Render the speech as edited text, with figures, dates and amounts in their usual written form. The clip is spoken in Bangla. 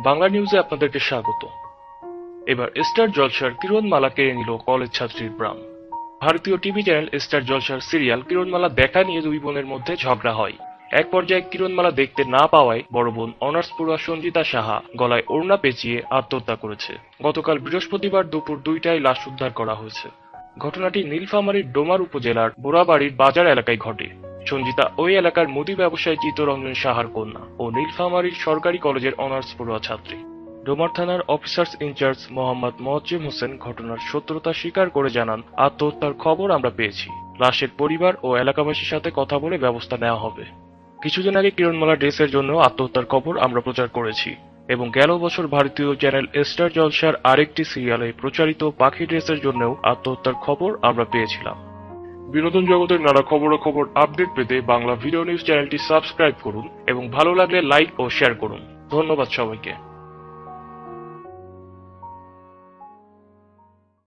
বাংলা নিউজে আপনাদেরকে স্বাগত। এবার স্টার জলসার কিরণমালা কেড়ে নিল কলেজ ছাত্রীর প্রাণ। ভারতীয় টিভি চ্যানেল স্টার জলসার সিরিয়াল কিরণমালা দেখা নিয়ে দুই বোনের মধ্যে ঝগড়া হয়। এক পর্যায়ে কিরণমালা দেখতে না পাওয়ায় বড় বোন অনার্স পড়ুয়া সঞ্জিতা সাহা গলায় ওড়না পেঁচিয়ে আত্মহত্যা করেছে। গতকাল বৃহস্পতিবার দুপুর 2টায় লাশ উদ্ধার করা হয়েছে। ঘটনাটি নীলফামারীর ডোমার উপজেলার বোরাবাড়ির বাজার এলাকায় ঘটে। সঞ্জিতা ওই এলাকার মুদি ব্যবসায়ী চিত্তরঞ্জন সাহার কন্যা ও নীলফামারীর সরকারি কলেজের অনার্স পড়ুয়া ছাত্রী। ডোমার থানার অফিসার্স ইনচার্জ মোহাম্মদ মোয়াজ্জেম হোসেন ঘটনার সত্যতা স্বীকার করে জানান, আত্মহত্যার খবর আমরা পেয়েছি। লাশের পরিবার ও এলাকাবাসীর সাথে কথা বলে ব্যবস্থা নেওয়া হবে। কিছুদিন আগে কিরণমালা ড্রেসের জন্য আত্মহত্যার খবর আমরা প্রচার করেছি এবং গেল বছর ভারতীয় চ্যানেল স্টার জলসার আরেকটি সিরিয়ালে প্রচারিত পাখি ড্রেসের জন্যও আত্মহত্যার খবর আমরা পেয়েছিলাম। বিনোদন জগতের নানা খবরাখবর আপডেট পেতে বাংলা ভিডিও নিউজ চ্যানেলটি সাবস্ক্রাইব করুন এবং ভালো লাগলে লাইক ও শেয়ার করুন। ধন্যবাদ সবাইকে।